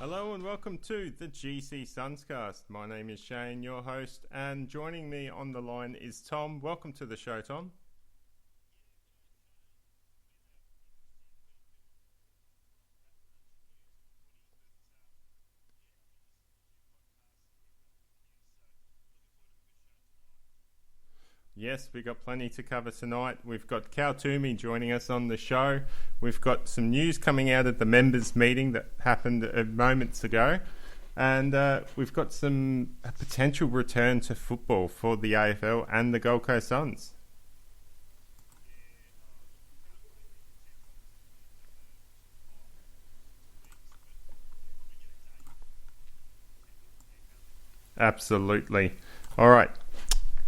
Hello and welcome to the GCSUNScast. My name is Shane, your host, and joining me on the line is Tom. Welcome to the show, Tom. Yes, we've got plenty to cover tonight. We've got Twomey joining us on the show. We've got some news coming out of the members' meeting that happened moments ago. And we've got a potential return to football for the AFL and the Gold Coast Suns. Absolutely. All right.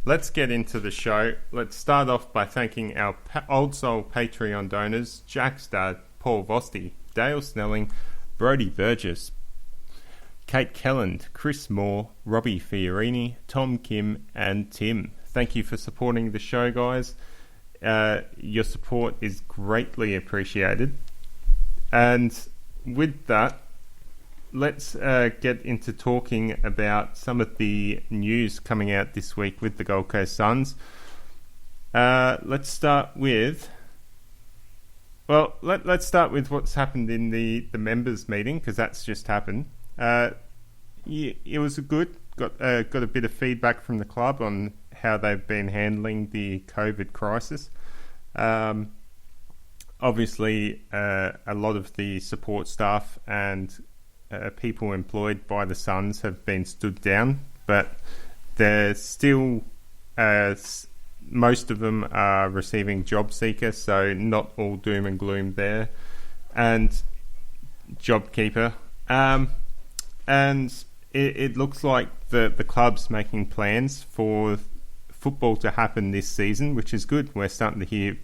Let's get into the show. Let's start off by thanking our old soul Patreon donors, Jack Stad, Paul Vosti, Dale Snelling, Brody Burgess, Kate Kelland, Chris Moore, Robbie Fiorini, Tom Kim, and Tim. Thank you for supporting the show, guys. Your support is greatly appreciated. And with that, let's get into talking about some of the news coming out this week with the Gold Coast Suns. Let's start with... Well, let's start with what's happened in the members' meeting, because that's just happened. It was good. Got a bit of feedback from the club on how they've been handling the COVID crisis. Obviously, a lot of the support staff and people employed by the Suns have been stood down, but they're still most of them are receiving job seeker, so not all doom and gloom there, and JobKeeper, and it looks like the club's making plans for football to happen this season, which is good. We're starting to hear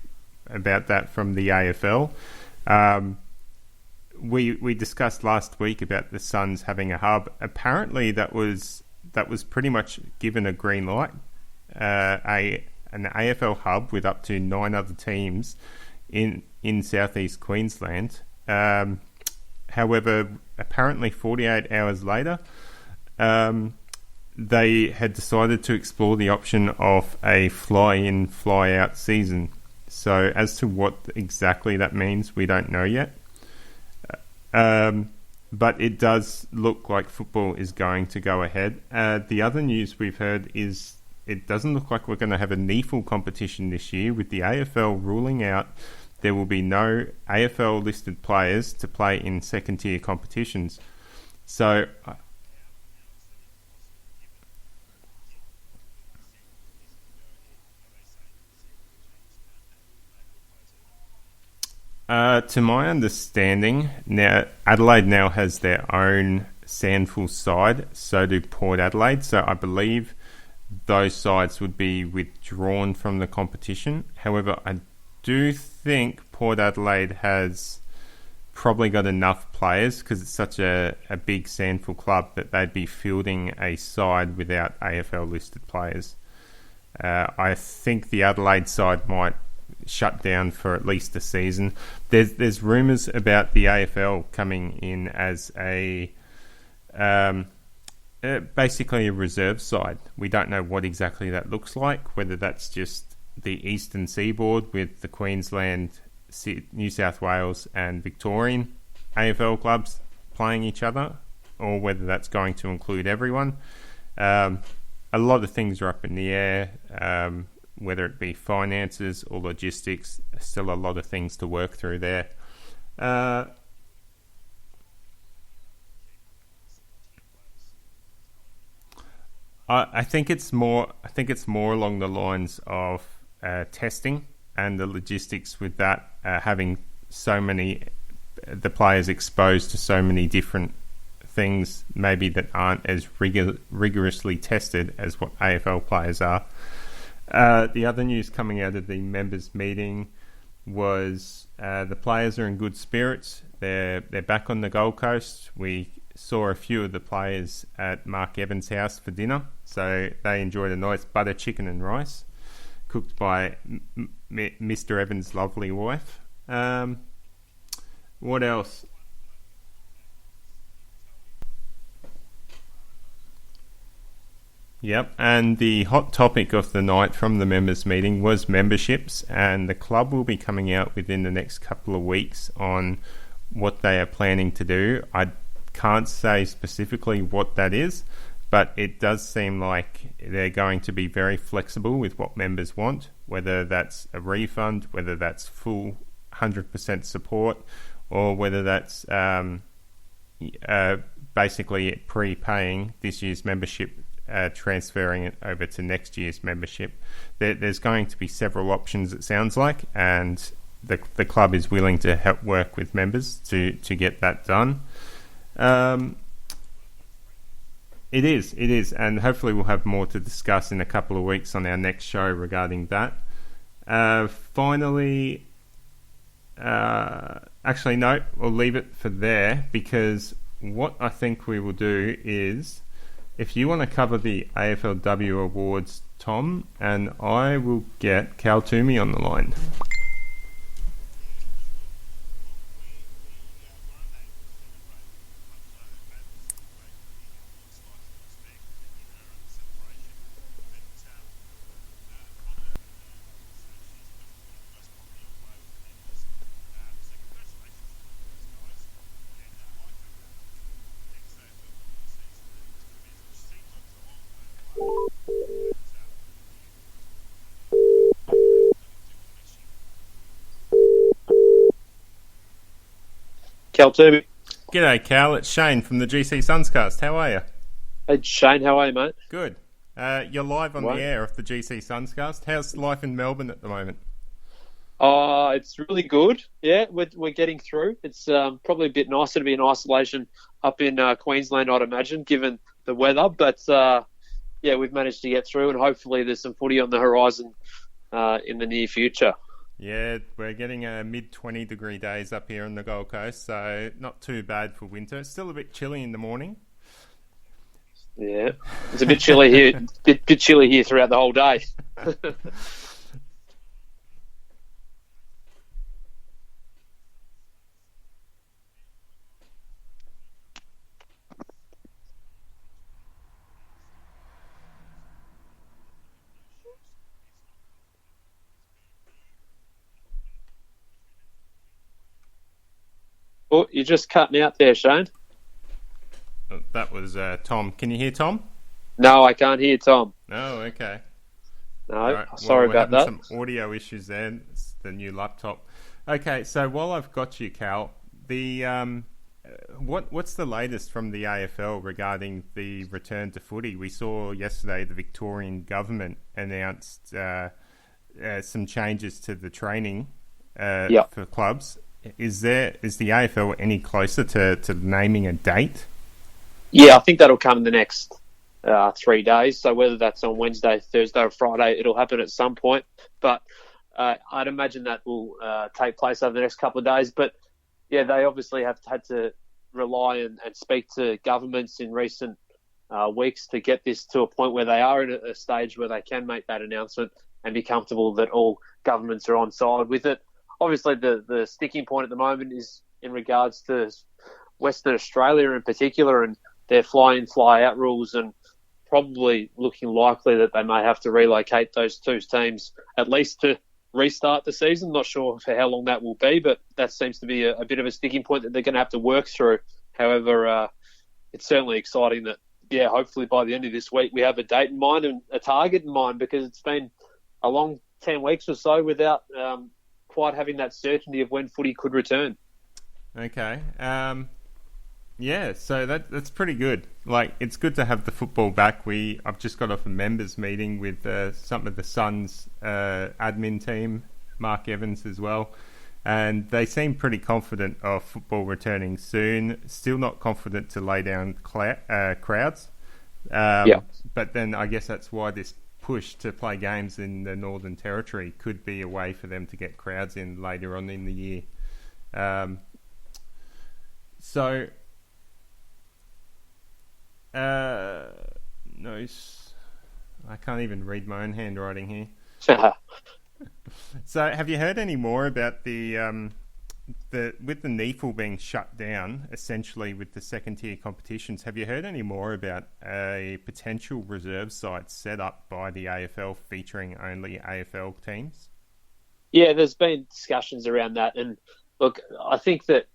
about that from the AFL. We discussed last week about the Suns having a hub. Apparently, that was pretty much given a green light. An AFL hub with up to 9 other teams in southeast Queensland. However, apparently 48 hours later, they had decided to explore the option of a fly-in, fly-out season. So as to what exactly that means, we don't know yet. But it does look like football is going to go ahead. The other news we've heard is it doesn't look like we're going to have a NEAFL competition this year, with the AFL ruling out there will be no AFL listed players to play in second tier competitions. So to my understanding, now Adelaide now has their own SANFL side, so do Port Adelaide. So I believe those sides would be withdrawn from the competition. However, I do think Port Adelaide has probably got enough players, because it's such a big SANFL club, that they'd be fielding a side without AFL listed players. I think the Adelaide side might shut down for at least a season. There's rumours about the AFL coming in as basically a reserve side. We don't know what exactly that looks like, whether that's just the Eastern Seaboard with the Queensland, New South Wales and Victorian AFL clubs playing each other, or whether that's going to include everyone. A lot of things are up in the air, whether it be finances or logistics. Still a lot of things to work through there. I think it's more along the lines of testing and the logistics with that, having the players exposed to so many different things, maybe that aren't as rigorously tested as what AFL players are. The other news coming out of the members' meeting was the players are in good spirits. They're back on the Gold Coast. We saw a few of the players at Mark Evans' house for dinner, so they enjoyed a nice butter chicken and rice cooked by Mr. Evans' lovely wife. What else? Yep, and the hot topic of the night from the members' meeting was memberships, and the club will be coming out within the next couple of weeks on what they are planning to do. I can't say specifically what that is, but it does seem like they're going to be very flexible with what members want, whether that's a refund, whether that's full 100% support, or whether that's basically prepaying this year's membership, transferring it over to next year's membership. There's going to be several options, it sounds like, and the club is willing to help work with members to get that done. It is, and hopefully we'll have more to discuss in a couple of weeks on our next show regarding that. Finally, actually no, we'll leave it for there, because what I think we will do is, if you want to cover the AFLW awards, Tom, and I will get Twomey on the line. Twomey. G'day, Cal. It's Shane from the GCSUNScast. How are you? Hey, Shane. How are you, mate? Good. You're live on the air of the GCSUNScast. How's life in Melbourne at the moment? It's really good. Yeah, we're getting through. It's probably a bit nicer to be in isolation up in Queensland, I'd imagine, given the weather. But yeah, we've managed to get through, and hopefully there's some footy on the horizon in the near future. Yeah, we're getting mid-20 degree days up here on the Gold Coast, so not too bad for winter. It's still a bit chilly in the morning. Yeah, it's a bit chilly here. Bit chilly here throughout the whole day. Oh, you're just cutting out there, Shane. That was Tom. Can you hear Tom? No, I can't hear Tom. Oh, okay. No, right. Sorry about that. Some audio issues there. It's the new laptop. Okay, so while I've got you, Cal, the what's the latest from the AFL regarding the return to footy? We saw yesterday the Victorian government announced some changes to the training for clubs. Is the AFL any closer to naming a date? Yeah, I think that'll come in the next 3 days. So whether that's on Wednesday, Thursday, or Friday, it'll happen at some point. But I'd imagine that will take place over the next couple of days. But yeah, they obviously have had to rely and speak to governments in recent weeks to get this to a point where they are at a stage where they can make that announcement and be comfortable that all governments are on side with it. Obviously, the sticking point at the moment is in regards to Western Australia in particular and their fly-in, fly-out rules, and probably looking likely that they may have to relocate those two teams at least to restart the season. Not sure for how long that will be, but that seems to be a bit of a sticking point that they're going to have to work through. However, it's certainly exciting that, yeah, hopefully by the end of this week we have a date in mind and a target in mind, because it's been a long 10 weeks or so without quite having that certainty of when footy could return. Okay. Yeah, so that's pretty good. Like, it's good to have the football back. I've just got off a members meeting with some of the Suns admin team, Mark Evans as well, and they seem pretty confident of football returning soon. Still not confident to lay down crowds. But then I guess that's why this push to play games in the Northern Territory could be a way for them to get crowds in later on in the year. No, I can't even read my own handwriting here. So have you heard any more about the with the NEAFL being shut down, essentially with the second tier competitions, have you heard any more about a potential reserve side set up by the AFL featuring only AFL teams? Yeah, there's been discussions around that, and look, I think that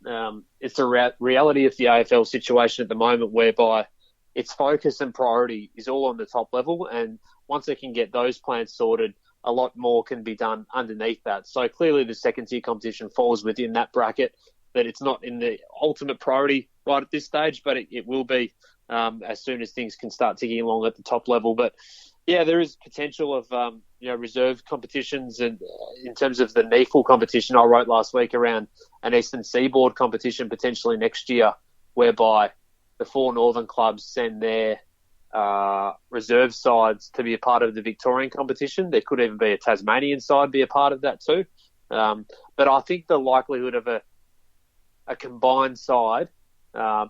it's a reality of the AFL situation at the moment, whereby its focus and priority is all on the top level, and once they can get those plans sorted, a lot more can be done underneath that. So clearly the second tier competition falls within that bracket, that it's not in the ultimate priority right at this stage, but it will be as soon as things can start ticking along at the top level. But yeah, there is potential of reserve competitions, and in terms of the NEAFL competition, I wrote last week around an Eastern Seaboard competition potentially next year, whereby the 4 northern clubs send their reserve sides to be a part of the Victorian competition. There could even be a Tasmanian side be a part of that too. But I think the likelihood of a combined side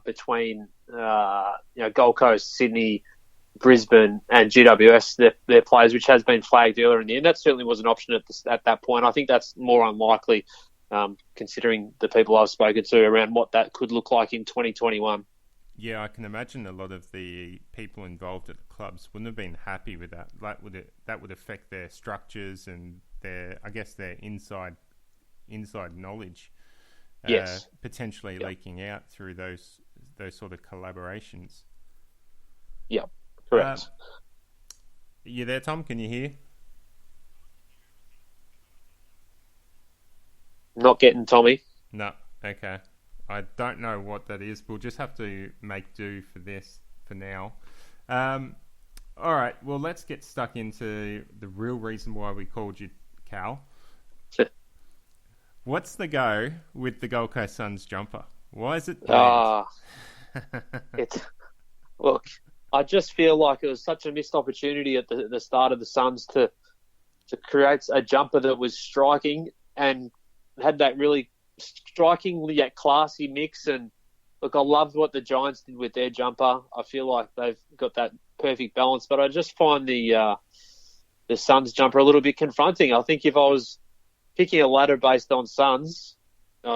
between Gold Coast, Sydney, Brisbane and GWS, their players, which has been flagged earlier in the end, that certainly was an option at that point. I think that's more unlikely considering the people I've spoken to around what that could look like in 2021. Yeah, I can imagine a lot of the people involved at the clubs wouldn't have been happy with that. That would affect their structures and their inside knowledge. Yes. Potentially leaking out through those sort of collaborations. Yeah, correct. You there, Tom? Can you hear? Not getting Tommy. No. Okay. I don't know what that is. We'll just have to make do for this for now. All right. Well, let's get stuck into the real reason why we called you, Cal. What's the go with the Gold Coast Suns jumper? Why is it? Look, I just feel like it was such a missed opportunity at the start of the Suns to create a jumper that was striking and had that really strikingly yet classy mix. And look, I loved what the Giants did with their jumper. I feel like they've got that perfect balance, but I just find the Suns jumper a little bit confronting. I think if I was picking a ladder based on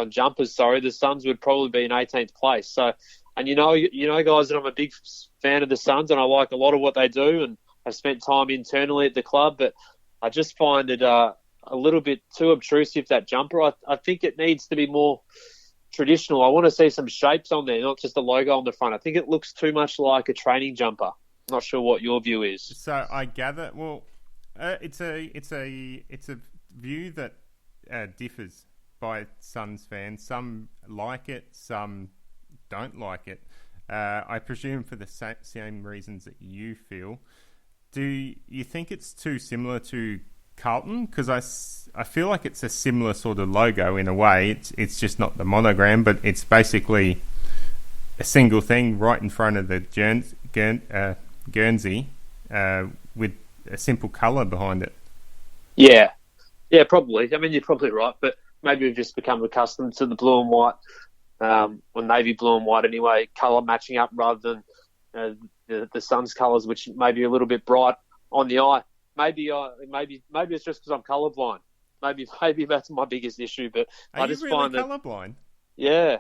jumpers, the Suns would probably be in 18th place. So, and you know, guys, that I'm a big fan of the Suns, and I like a lot of what they do, and I've spent time internally at the club, but I just find it a little bit too obtrusive, that jumper. I think it needs to be more traditional. I want to see some shapes on there, not just a logo on the front. I think it looks too much like a training jumper. Not sure what your view is. So I gather, it's a view that differs by Suns fans. Some like it, some don't like it. I presume for the same reasons that you feel. Do you think it's too similar to Carlton? Because I feel like it's a similar sort of logo in a way. It's just not the monogram, but it's basically a single thing right in front of the Guernsey with a simple colour behind it. Yeah, probably. I mean, you're probably right, but maybe we've just become accustomed to the blue and white, or navy blue and white anyway, colour matching up rather than the Suns colours, which may be a little bit bright on the eye. Maybe it's just because I'm colourblind. Maybe that's my biggest issue. But I just find that colourblind. Yeah.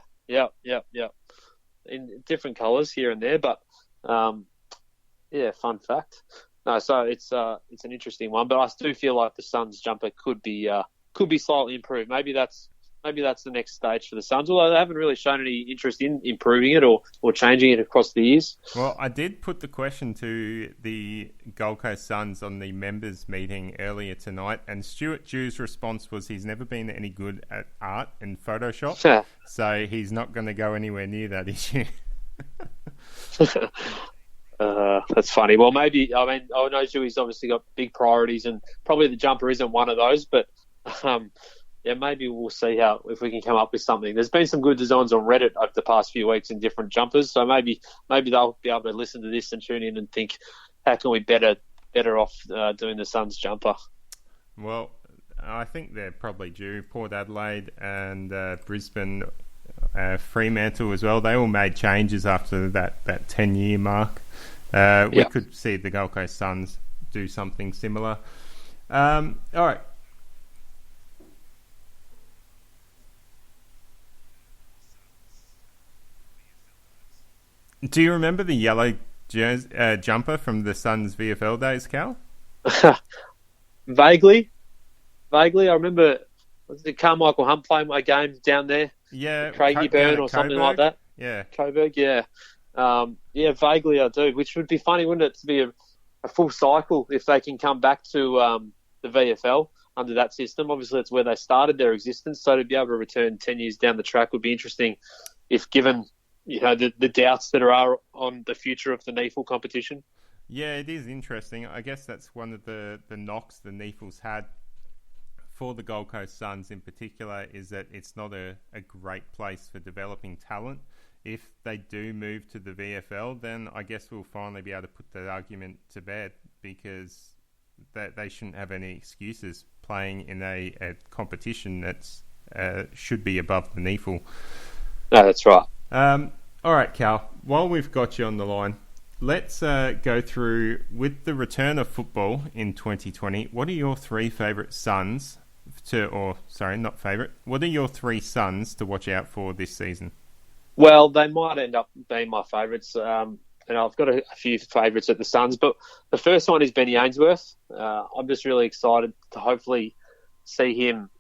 In different colours here and there, but fun fact. No, so it's an interesting one, but I do feel like the Suns jumper could be slightly improved. Maybe that's the next stage for the Suns, although they haven't really shown any interest in improving it or changing it across the years. Well, I did put the question to the Gold Coast Suns on the members meeting earlier tonight, and Stuart Dew's response was he's never been any good at art and Photoshop, so he's not going to go anywhere near that issue. That's funny. Well, I know Dewey's obviously got big priorities, and probably the jumper isn't one of those, but maybe we'll see if we can come up with something. There's been some good designs on Reddit over the past few weeks in different jumpers, so maybe they'll be able to listen to this and tune in and think, how can we better off doing the Suns jumper? Well, I think they're probably due. Port Adelaide and Brisbane, Fremantle as well. They all made changes after that 10-year mark. We could see the Gold Coast Suns do something similar. All right. Do you remember the yellow jumper from the Suns VFL days, Cal? Vaguely. I remember, was it Carmichael Hunt playing my game down there? Yeah, Craigie down Burn at or something Coburg. like that? Yeah. Coburg, yeah. Vaguely I do, which would be funny, wouldn't it, to be a full cycle if they can come back to the VFL under that system. Obviously, it's where they started their existence, so to be able to return 10 years down the track would be interesting if given, the doubts that are on the future of the NEAFL competition. Yeah, it is interesting. I guess that's one of the knocks the NEAFL's had for the Gold Coast Suns in particular, is that it's not a great place for developing talent. If they do move to the VFL, then I guess we'll finally be able to put that argument to bed, because they shouldn't have any excuses playing in a competition that's should be above the NEAFL. No, that's right. All right, Cal, while we've got you on the line, let's go through, with the return of football in 2020, what are your three favourite Suns what are your three Suns to watch out for this season? Well, they might end up being my favourites, and I've got a few favourites at the Suns, but the first one is Benny Ainsworth. I'm just really excited to hopefully see him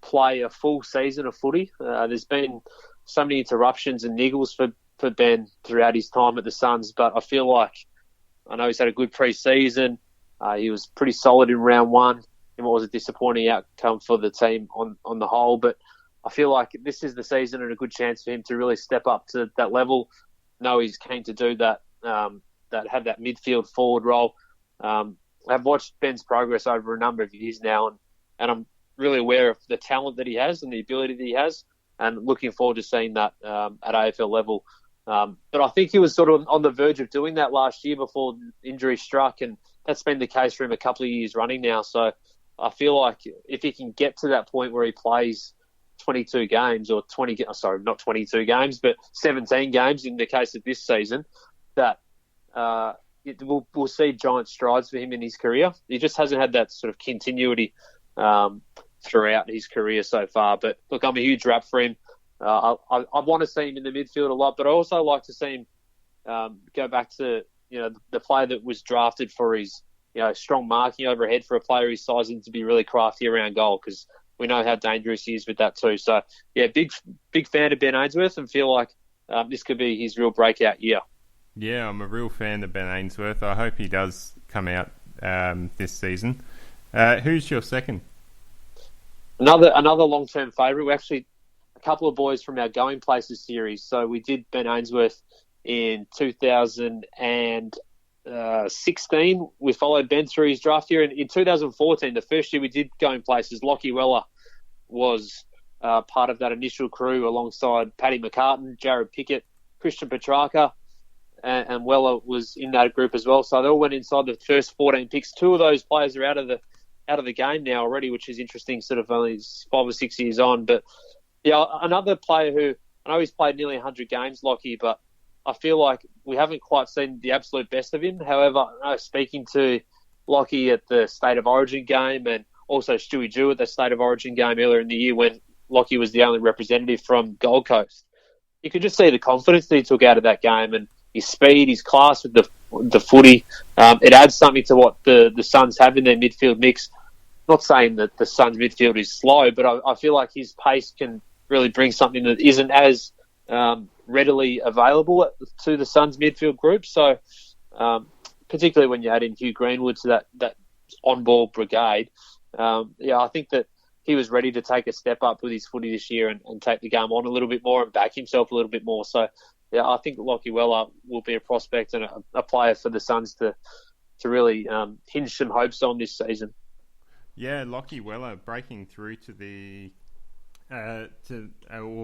play a full season of footy. There's been so many interruptions and niggles for Ben throughout his time at the Suns, but I feel like, I know he's had a good pre-season. He was pretty solid in round one, and what was a disappointing outcome for the team on the whole, but I feel like this is the season and a good chance for him to really step up to that level. Know he's keen to do that, have that midfield forward role. I've watched Ben's progress over a number of years now, and I'm really aware of the talent that he has and the ability that he has, and looking forward to seeing that at AFL level. But I think he was sort of on the verge of doing that last year before injury struck, and that's been the case for him a couple of years running now. So I feel like if he can get to that point where he plays 22 games or not 22 games, but 17 games in the case of this season, that we'll see giant strides for him in his career. He just hasn't had that sort of continuity throughout his career so far. But look, I'm a huge rap for him. I want to see him in the midfield a lot, but I also like to see him go back to the player that was drafted for his strong marking overhead for a player his size, and to be really crafty around goal, because we know how dangerous he is with that too. So, yeah, big fan of Ben Ainsworth, and feel like this could be his real breakout year. Yeah, I'm a real fan of Ben Ainsworth. I hope he does come out this season. Who's your second? Another long-term favourite. We actually, a couple of boys from our Going Places series. So we did Ben Ainsworth in 2016. We followed Ben through his draft year. And in 2014, the first year we did Going Places, Lockie Weller was part of that initial crew alongside Paddy McCartan, Jared Pickett, Christian Petrarca, and Weller was in that group as well. So they all went inside the first 14 picks. Two of those players are out of the game now already, which is interesting, sort of only 5 or 6 years on. But yeah, another player who, I know he's played nearly 100 games, Lockie, but I feel like we haven't quite seen the absolute best of him. However, speaking to Lockie at the State of Origin game, and also Stewie Jew at the State of Origin game earlier in the year when Lockie was the only representative from Gold Coast, you could just see the confidence that he took out of that game, and his speed, his class with the footy. It adds something to what the Suns have in their midfield mix. Not saying that the Suns midfield is slow, but I feel like his pace can really bring something that isn't as readily available to the Suns midfield group. So particularly when you add in Hugh Greenwood to that on-ball brigade, I think that he was ready to take a step up with his footy this year and take the game on a little bit more and back himself a little bit more. So, yeah, I think Lockie Weller will be a prospect and a player for the Suns to really hinge some hopes on this season. Yeah, Lockie Weller breaking through to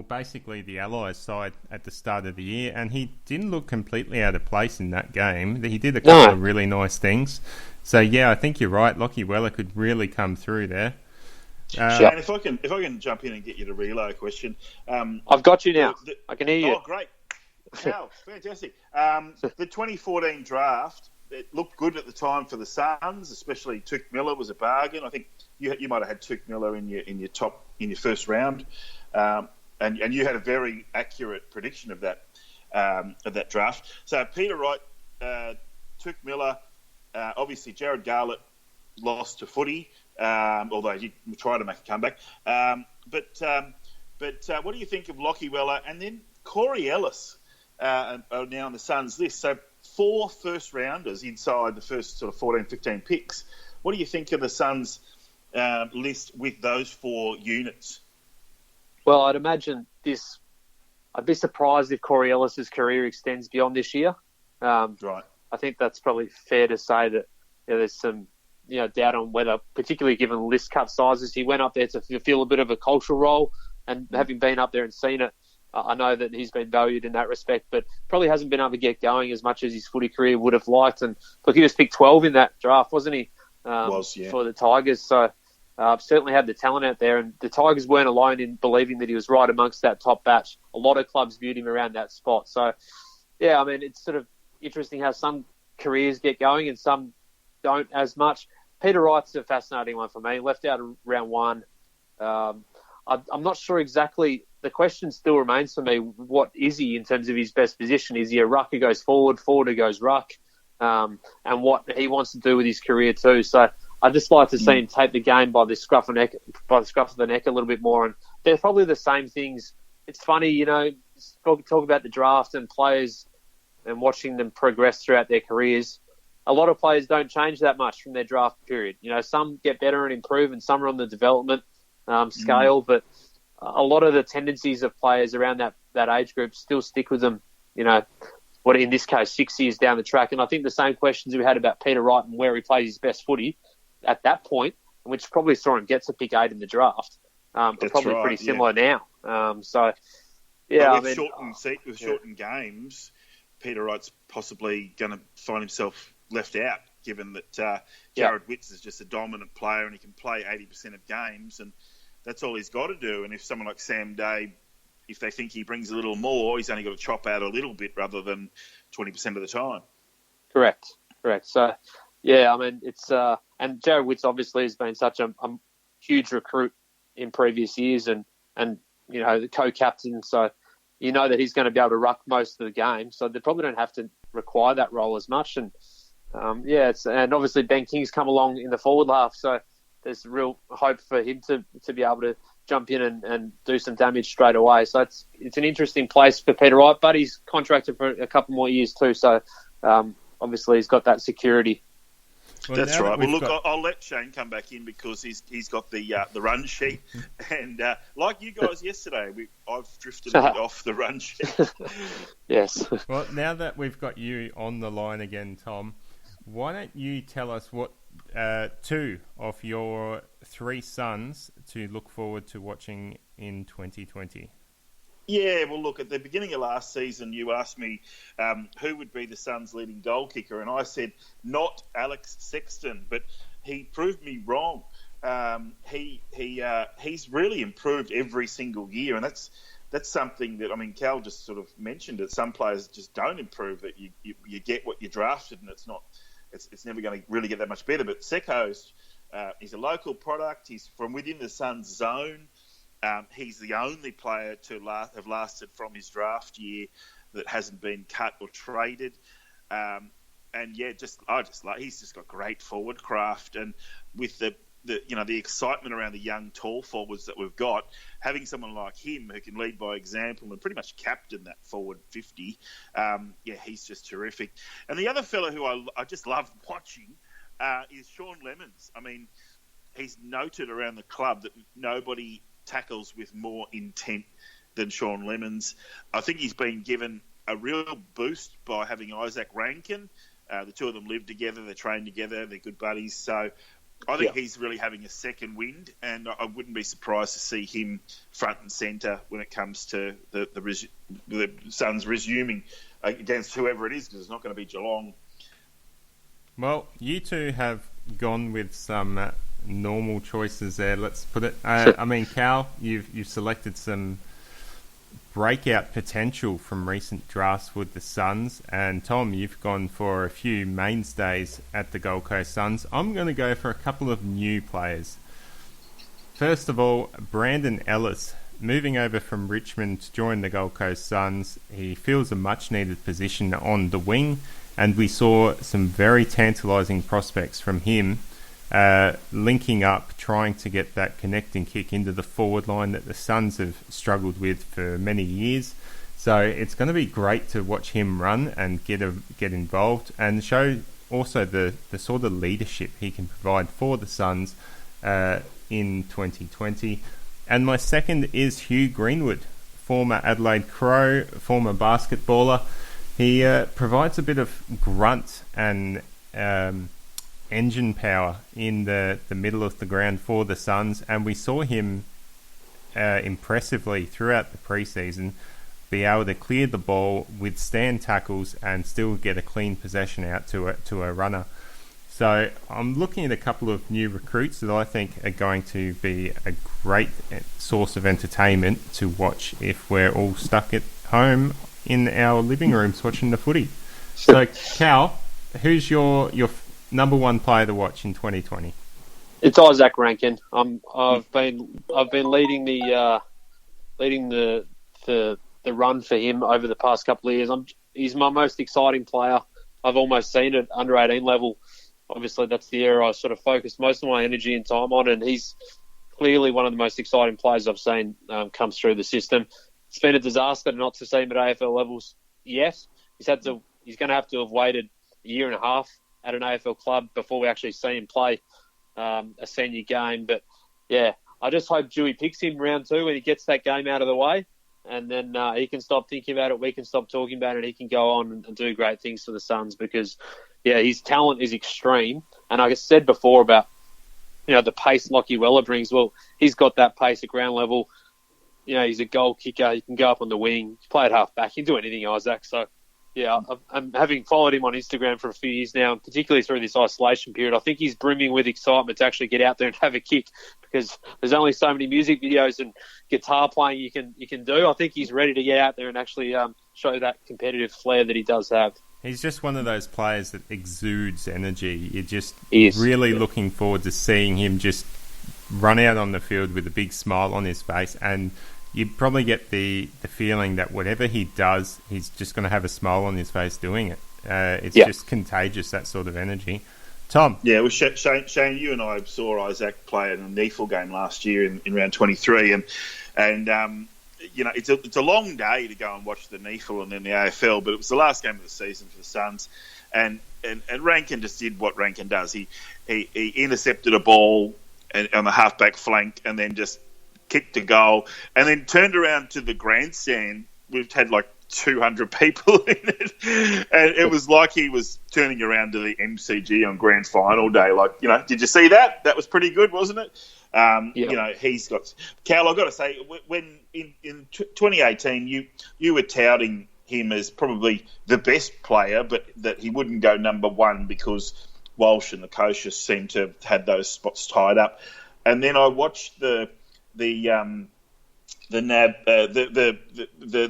basically the Allies side at the start of the year, and he didn't look completely out of place in that game. He did a couple of really nice things. So yeah, I think you're right. Lockie Weller could really come through there. Shane, if I can jump in and get you to relay a question. I've got you now. I can hear you. Oh, great. Wow, fantastic. The 2014 draft, it looked good at the time for the Suns, especially Tuke Miller was a bargain. I think you might have had Tuke Miller in your first round, and you had a very accurate prediction of that. of that draft. So Peter Wright, Took Miller, obviously Jared Garlett lost to footy, although he tried to make a comeback. But what do you think of Lockie Weller and then Corey Ellis are now on the Suns list? So 4 first-rounders inside the first sort of 14, 15 picks. What do you think of the Suns list with those 4 units? Well, I'd imagine this. I'd be surprised if Corey Ellis's career extends beyond this year. Right. I think that's probably fair to say that there's some doubt on whether, particularly given list cut sizes, he went up there to fulfill a bit of a cultural role. And having been up there and seen it, I know that he's been valued in that respect, but probably hasn't been able to get going as much as his footy career would have liked. And look, he was picked 12 in that draft, wasn't he? For the Tigers. So certainly had the talent out there, and the Tigers weren't alone in believing that he was right amongst that top batch. A lot of clubs viewed him around that spot. So, yeah, I mean, it's sort of interesting how some careers get going and some don't as much. Peter Wright's a fascinating one for me. Left out of round 1. I'm not sure exactly. The question still remains for me, what is he in terms of his best position? Is he a ruck who goes forward who goes ruck? And what he wants to do with his career too. So I'd just like to see him take the game by the scruff of the neck a little bit more. And they're probably the same things. It's funny, talk about the draft and players and watching them progress throughout their careers. A lot of players don't change that much from their draft period. Some get better and improve, and some are on the development scale. But a lot of the tendencies of players around that age group still stick with them. What in this case 6 years down the track. And I think the same questions we had about Peter Wright and where he plays his best footy at that point, which probably saw him get to pick 8 in the draft, are probably pretty similar now. With shortened games, Peter Wright's possibly going to find himself left out, given that Jared Witts is just a dominant player and he can play 80% of games, and that's all he's got to do. And if someone like Sam Day, if they think he brings a little more, he's only got to chop out a little bit rather than 20% of the time. Correct. So, yeah, I mean, it's and Jared Witts obviously has been such a huge recruit in previous years, and the co-captain. So that he's going to be able to ruck most of the game. So they probably don't have to require that role as much. And and obviously Ben King's come along in the forward half, so there's real hope for him to be able to jump in and do some damage straight away. So it's an interesting place for Peter Wright, but he's contracted for a couple more years too. So obviously he's got that security. Well, that's right. Well, look, I'll let Shane come back in because he's got the run sheet, and like you guys yesterday, I've drifted a bit off the run sheet. Yes. Well, now that we've got you on the line again, Tom, why don't you tell us what 2 of your 3 sons to look forward to watching in 2020? Yeah, well, look, at the beginning of last season, you asked me who would be the Suns' leading goal kicker, and I said not Alex Sexton, but he proved me wrong. He's really improved every single year, and that's something that, I mean, Cal just sort of mentioned it. Some players just don't improve, that you get what you drafted, and it's never going to really get that much better. But Secco's, he's a local product. He's from within the Suns' zone. He's the only player to have lasted from his draft year that hasn't been cut or traded. And yeah, he's just got great forward craft, and with the excitement around the young tall forwards that we've got, having someone like him who can lead by example and pretty much captain that forward 50, he's just terrific. And the other fella who I just love watching is Sean Lemons. I mean, he's noted around the club that nobody tackles with more intent than Sean Lemons. I think he's been given a real boost by having Isaac Rankin. The two of them live together, they train together, they're good buddies. So I think he's really having a second wind, and I wouldn't be surprised to see him front and centre when it comes to the Suns resuming against whoever it is, because it's not going to be Geelong. Well, you two have gone with some normal choices there, let's put it. I mean, Cal, you've selected some breakout potential from recent drafts with the Suns, and Tom, you've gone for a few mainstays at the Gold Coast Suns. I'm going to go for a couple of new players. First of all, Brandon Ellis moving over from Richmond to join the Gold Coast Suns, he fills a much-needed position on the wing, and we saw some very tantalising prospects from him linking up, trying to get that connecting kick into the forward line that the Suns have struggled with for many years. So it's going to be great to watch him run and get involved and show also the sort of leadership he can provide for the Suns in 2020. And my second is Hugh Greenwood, former Adelaide Crow, former basketballer. He provides a bit of grunt and engine power in the middle of the ground for the Suns, and we saw him impressively throughout the preseason be able to clear the ball, withstand tackles, and still get a clean possession out to a runner. So I'm looking at a couple of new recruits that I think are going to be a great source of entertainment to watch if we're all stuck at home in our living rooms watching the footy. So, Cal, who's your number one player to watch in 2020? It's Isaac Rankin. I've been leading the run for him over the past couple of years. He's my most exciting player. I've almost seen it under 18 level. Obviously, that's the area I sort of focused most of my energy and time on, and he's clearly one of the most exciting players I've seen come through the system. It's been a disaster not to see him at AFL levels yet. He's going to have to have waited a year and a half at an AFL club before we actually see him play a senior game. But yeah, I just hope Dewey picks him round 2 when he gets that game out of the way, and then he can stop thinking about it, we can stop talking about it, and he can go on and do great things for the Suns because, yeah, his talent is extreme. And like I said before about, the pace Lockie Weller brings, well, he's got that pace at ground level. He's a goal kicker. He can go up on the wing. Play at half back. He can do anything, Isaac. So, yeah, I'm having followed him on Instagram for a few years now, particularly through this isolation period. I think he's brimming with excitement to actually get out there and have a kick because there's only so many music videos and guitar playing you can do. I think he's ready to get out there and actually show that competitive flair that he does have. He's just one of those players that exudes energy. You're just really looking forward to seeing him just run out on the field with a big smile on his face, and you probably get the feeling that whatever he does, he's just going to have a smile on his face doing it. It's just contagious, that sort of energy. Tom? Yeah, well, Shane, you and I saw Isaac play in a NEFL game last year in round 23, and it's a long day to go and watch the NEFL and then the AFL, but it was the last game of the season for the Suns, and Rankin just did what Rankin does. He intercepted a ball on the halfback flank and then just kicked a goal and then turned around to the grandstand. We've had like 200 people in it, and it was like he was turning around to the MCG on grand final day. Like, did you see that? That was pretty good, wasn't it? He's got... Cal, I've got to say, when in 2018, you were touting him as probably the best player, but that he wouldn't go number one because Walsh and the Koshas seemed to have had those spots tied up. And then I watched the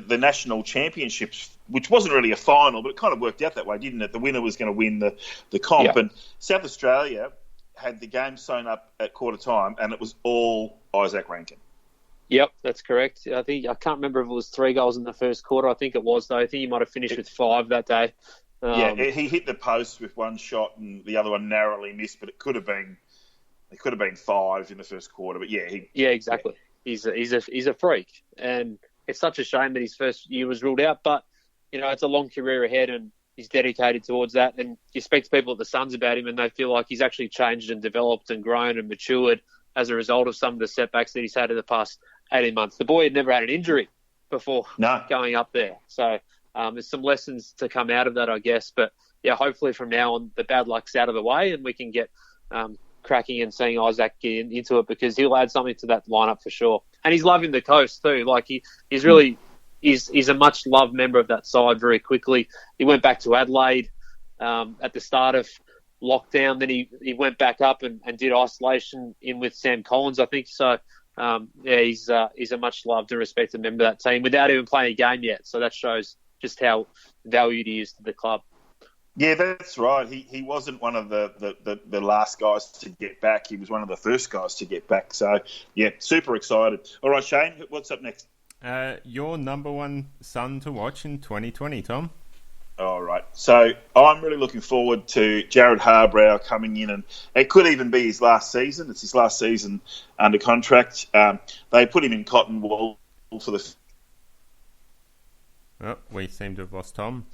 national championships, which wasn't really a final, but it kind of worked out that way, didn't it? The winner was going to win the comp, and South Australia had the game sewn up at quarter time, and it was all Isaac Rankin. Yep, that's correct. I can't remember if it was 3 goals in the first quarter. I think it was, though. I think he might have finished with 5 that day. He hit the post with one shot, and the other one narrowly missed, but it could have been 5 in the first quarter. But exactly. Yeah. He's a freak, and it's such a shame that his first year was ruled out. But it's a long career ahead, and he's dedicated towards that. And you speak to people at the Suns about him, and they feel like he's actually changed and developed and grown and matured as a result of some of the setbacks that he's had in the past 18 months. The boy had never had an injury before going up there, so there's some lessons to come out of that, I guess. But yeah, hopefully from now on the bad luck's out of the way, and we can get cracking and seeing Isaac get into it, because he'll add something to that lineup for sure. And he's loving the coast too. Like he's really he's a much loved member of that side very quickly. He went back to Adelaide at the start of lockdown. Then he went back up and did isolation in with Sam Collins, I think. So he's a much loved and respected member of that team without even playing a game yet. So that shows just how valued he is to the club. Yeah, that's right. He wasn't one of the last guys to get back. He was one of the first guys to get back. So, yeah, super excited. All right, Shane, what's up next? Your number one son to watch in 2020, Tom? All right. So I'm really looking forward to Jared Harbrow coming in, and it could even be his last season. It's his last season under contract. They put him in cotton wool for the... Oh, we seem to have lost Tom.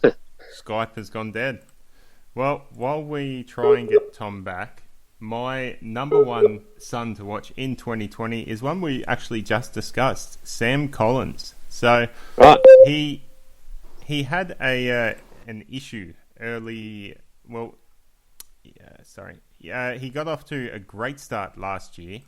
Skype has gone dead. Well, while we try and get Tom back, my number one son to watch in 2020 is one we actually just discussed, Sam Collins. So Right. he had an issue early. Well, he got off to a great start last year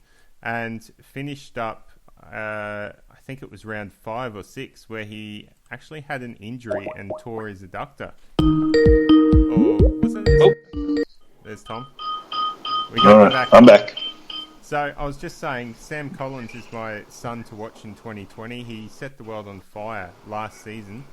and finished up. I think it was round 5 or 6 where he actually had an injury and tore his adductor. Or was it? Oh. There's Tom. We got All him right, back. I'm back. So I was just saying, Sam Collins is my son to watch in 2020. He set the world on fire last season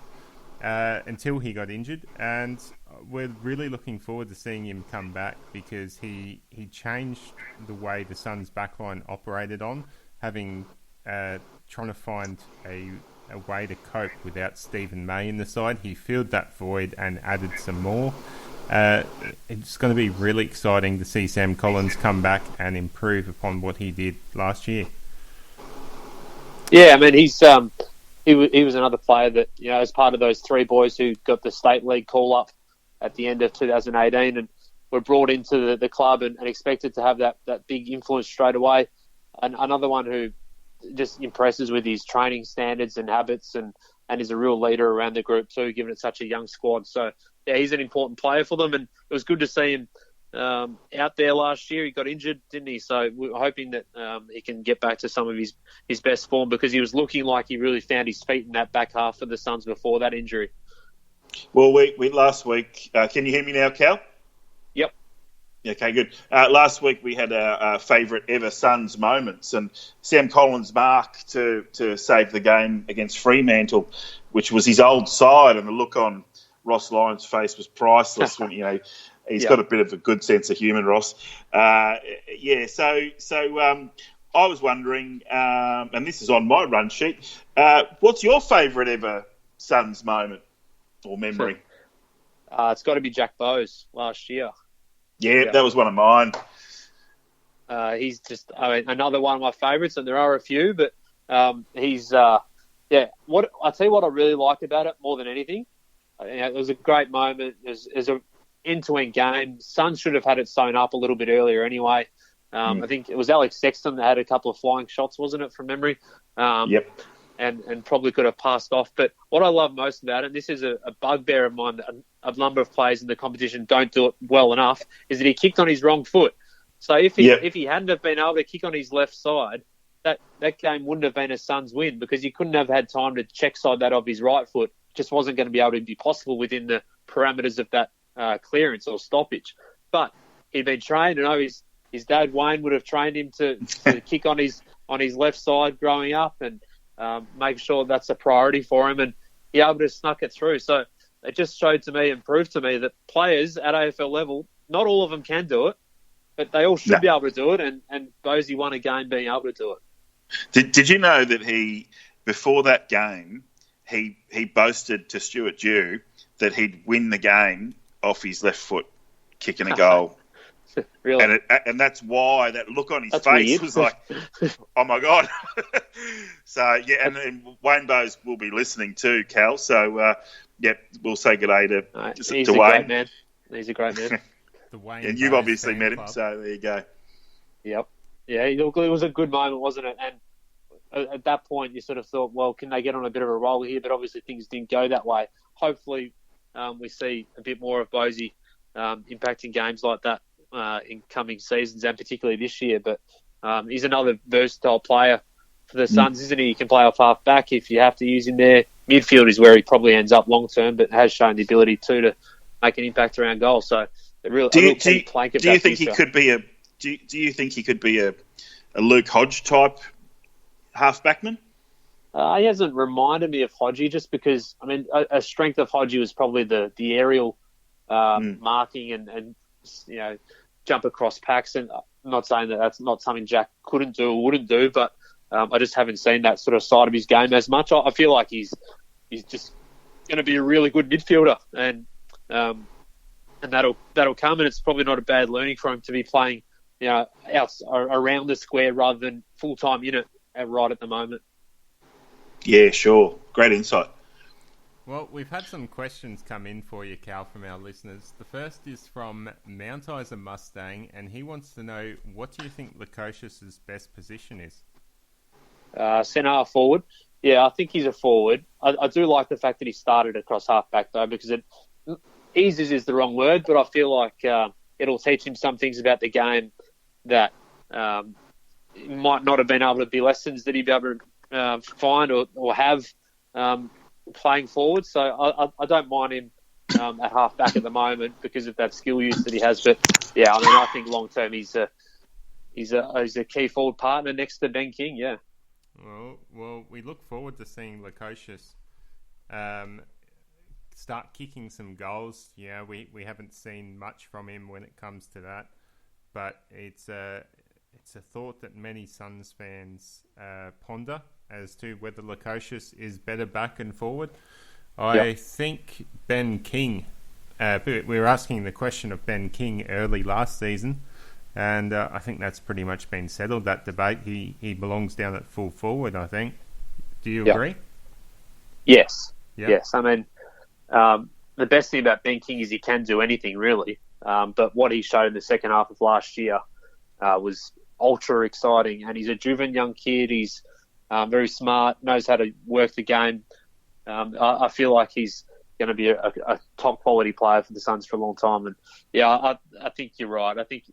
until he got injured, and we're really looking forward to seeing him come back because he changed the way the Suns' backline operated on, having trying to find a way to cope without Stephen May in the side. He filled that void and added some more. It's going to be really exciting to see Sam Collins come back and improve upon what he did last year. Yeah, I mean, he was another player that, as part of those 3 boys who got the state league call up at the end of 2018 and were brought into the club and expected to have that big influence straight away. And another one who just impresses with his training standards and habits and is a real leader around the group too, given it's such a young squad. So, yeah, he's an important player for them, and it was good to see him out there last year. He got injured, didn't he? So we're hoping that he can get back to some of his best form because he was looking like he really found his feet in that back half of the Suns before that injury. Well, we last week... can you hear me now, Cal? Yep. Okay, good. Last week we had our favourite ever Suns moments, and Sam Collins' mark to save the game against Fremantle, which was his old side, and the look on Ross Lyon's face was priceless. When he's got a bit of a good sense of humour, Ross. So I was wondering, and this is on my run sheet, what's your favourite ever Suns moment or memory? It's got to be Jack Bowes last year. Yeah, that was one of mine. He's just another one of my favourites, and there are a few, but he's I'll tell you what I really liked about it more than anything. It was a great moment. It was an end-to-end game. Suns should have had it sewn up a little bit earlier anyway. I think it was Alex Sexton that had a couple of flying shots, wasn't it, from memory? Yep. And probably could have passed off. But what I love most about it, and this is a bugbear of mine that a number of players in the competition don't do it well enough, is that he kicked on his wrong foot. So if he hadn't have been able to kick on his left side, that game wouldn't have been a Suns win because he couldn't have had time to check side that off his right foot. Just wasn't going to be able to be possible within the parameters of that clearance or stoppage. But he'd been trained. I know his dad Wayne would have trained him to kick on his left side growing up and make sure that's a priority for him, and he able to snuck it through. So it just showed to me and proved to me that players at AFL level, not all of them can do it, but they all should be able to do it, and Bosey won a game being able to do it. Did you know that he, before that game, he boasted to Stuart Dew that he'd win the game off his left foot kicking a goal? Really? And that's why that look on his face was like, oh my God. So, yeah, and Wayne Bowes will be listening too, Cal. So, we'll say good day to he's to a Wayne. Great man. He's a great man. And you've obviously met him, so there you go. Yep. Yeah, it was a good moment, wasn't it? And at that point, you sort of thought, well, can they get on a bit of a roll here? But obviously things didn't go that way. Hopefully we see a bit more of Bosey impacting games like that in coming seasons, and particularly this year. But he's another versatile player for the Suns, isn't he? He can play off half back if you have to use him there. Midfield is where he probably ends up long term, but has shown the ability to make an impact around goal. So do you think he could be a Luke Hodge type half-backman? He hasn't reminded me of Hodgie just because, I mean, a strength of Hodgie was probably the aerial marking and jump across packs. And I'm not saying that that's not something Jack couldn't do or wouldn't do, but I just haven't seen that sort of side of his game as much. I feel like he's just going to be a really good midfielder, and that'll come, and it's probably not a bad learning for him to be playing, out around the square rather than full time in it right at the moment. Yeah, sure. Great insight. Well, we've had some questions come in for you, Cal, from our listeners. The first is from Mount Isa Mustang, and he wants to know, what do you think Lukosius's best position is? Centre forward. Yeah, I think he's a forward. I do like the fact that he started across half-back, though, because it eases is the wrong word, but I feel like it'll teach him some things about the game that might not have been able to be lessons that he'd be able to find or have playing forward. So I don't mind him at half-back at the moment because of that skill use that he has. But, yeah, I think long-term he's a key forward partner next to Ben King, yeah. Well, we look forward to seeing Lukosius start kicking some goals. Yeah, we haven't seen much from him when it comes to that, but it's a thought that many Suns fans ponder as to whether Lukosius is better back and forward. I think Ben King. We were asking the question of Ben King early last season. And I think that's pretty much been settled, that debate. He belongs down at full forward, I think. Do you agree? Yes. Yep. Yes. I mean, the best thing about Ben King is he can do anything, really. But what he showed in the second half of last year was ultra exciting. And he's a driven young kid. He's very smart, knows how to work the game. I feel like he's going to be a top quality player for the Suns for a long time. And, I think you're right. I think...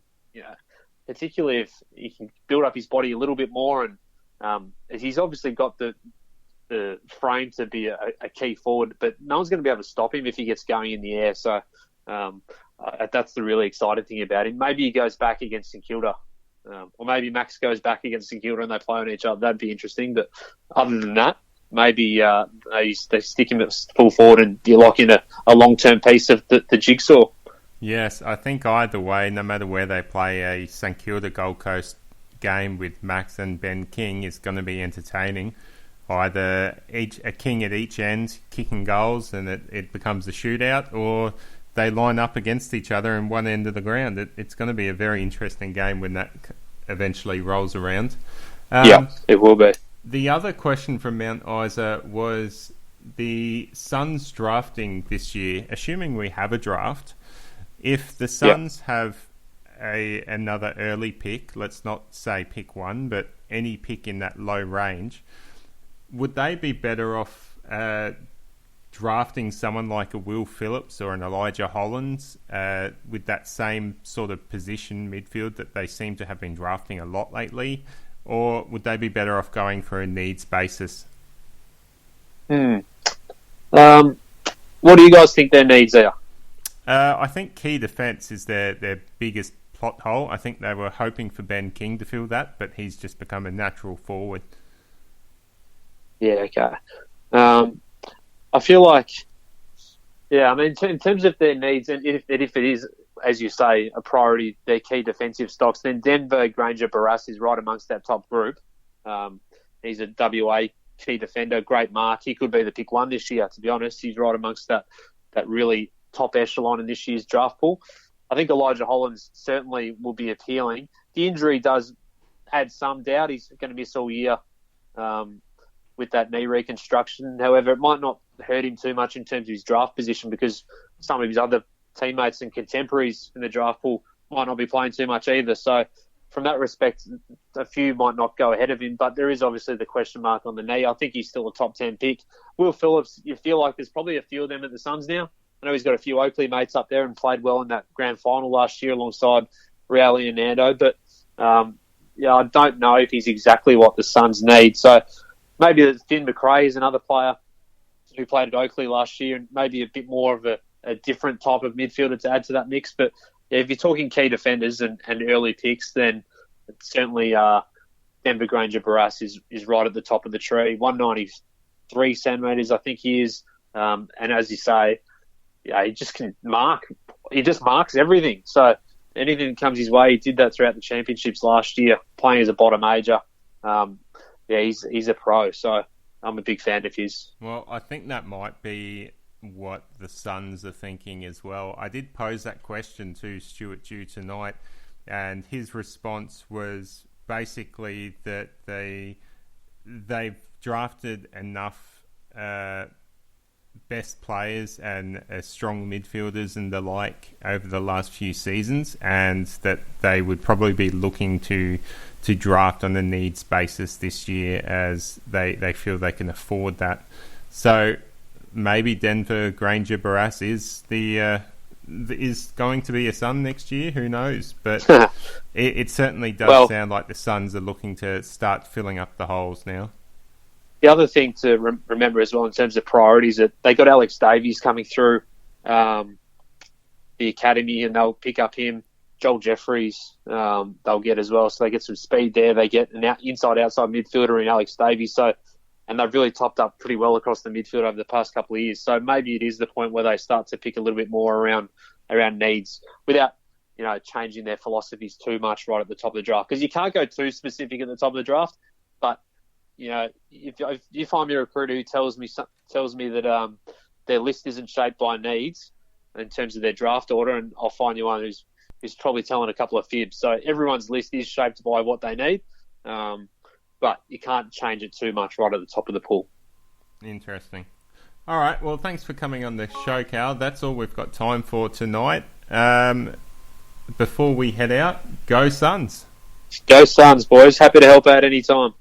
particularly if he can build up his body a little bit more, and he's obviously got the frame to be a key forward, but no one's going to be able to stop him if he gets going in the air. So that's the really exciting thing about him. Maybe he goes back against St Kilda, or maybe Max goes back against St Kilda and they play on each other. That'd be interesting. But other than that, maybe they stick him at full forward and you lock in a long-term piece of the jigsaw. Yes, I think either way, no matter where they play, a St Kilda Gold Coast game with Max and Ben King is going to be entertaining. Either a King at each end kicking goals and it becomes a shootout, or they line up against each other in one end of the ground. It's going to be a very interesting game when that eventually rolls around. It will be. The other question from Mount Isa was the Suns drafting this year, assuming we have a draft. If the Suns have another early pick, let's not say pick 1, but any pick in that low range, would they be better off drafting someone like a Will Phillips or an Elijah Hollands with that same sort of position midfield that they seem to have been drafting a lot lately? Or would they be better off going for a needs basis? What do you guys think their needs are? I think key defence is their biggest plot hole. I think they were hoping for Ben King to fill that, but he's just become a natural forward. Yeah, okay. I feel like, in terms of their needs, and if it is, as you say, a priority, their key defensive stocks, then Denver, Granger, Barras is right amongst that top group. He's a WA key defender, great mark. He could be the pick 1 this year, to be honest. He's right amongst that really top echelon in this year's draft pool. I think Elijah Hollands certainly will be appealing. The injury does add some doubt. He's going to miss all year with that knee reconstruction. However, it might not hurt him too much in terms of his draft position because some of his other teammates and contemporaries in the draft pool might not be playing too much either. So from that respect, a few might not go ahead of him, but there is obviously the question mark on the knee. I think he's still a top 10 pick. Will Phillips, you feel like there's probably a few of them at the Suns now. I know he's got a few Oakley mates up there and played well in that grand final last year alongside Rowley and Nando. But, I don't know if he's exactly what the Suns need. So maybe Finn McRae is another player who played at Oakley last year and maybe a bit more of a different type of midfielder to add to that mix. But if you're talking key defenders and early picks, then certainly Denver, Granger, Barras is right at the top of the tree. 193 centimetres, I think he is. And as you say, he just can mark he just marks everything. So anything that comes his way, he did that throughout the championships last year, playing as a bottom major. He's a pro, so I'm a big fan of his. Well, I think that might be what the Suns are thinking as well. I did pose that question to Stuart Dew tonight, and his response was basically that they've drafted enough best players and strong midfielders and the like over the last few seasons, and that they would probably be looking to draft on a needs basis this year, as they feel they can afford that. So maybe Denver Granger Barras is is going to be a Sun next year. Who knows? But it certainly does sound like the Suns are looking to start filling up the holes now. The other thing to remember as well in terms of priorities, that they got Alex Davies coming through the academy, and they'll pick up him. Joel Jeffries they'll get as well, so they get some speed there. They get an inside-outside midfielder in Alex Davies, and they've really topped up pretty well across the midfield over the past couple of years. So maybe it is the point where they start to pick a little bit more around needs without changing their philosophies too much right at the top of the draft, because you can't go too specific at the top of the draft. But if I'm your recruiter who tells me that their list isn't shaped by needs in terms of their draft order, and I'll find you one who's probably telling a couple of fibs. So everyone's list is shaped by what they need, but you can't change it too much right at the top of the pool. Interesting. All right, well, thanks for coming on the show, Cal. That's all we've got time for tonight. Before we head out, go Suns. Go Suns, boys. Happy to help out any time.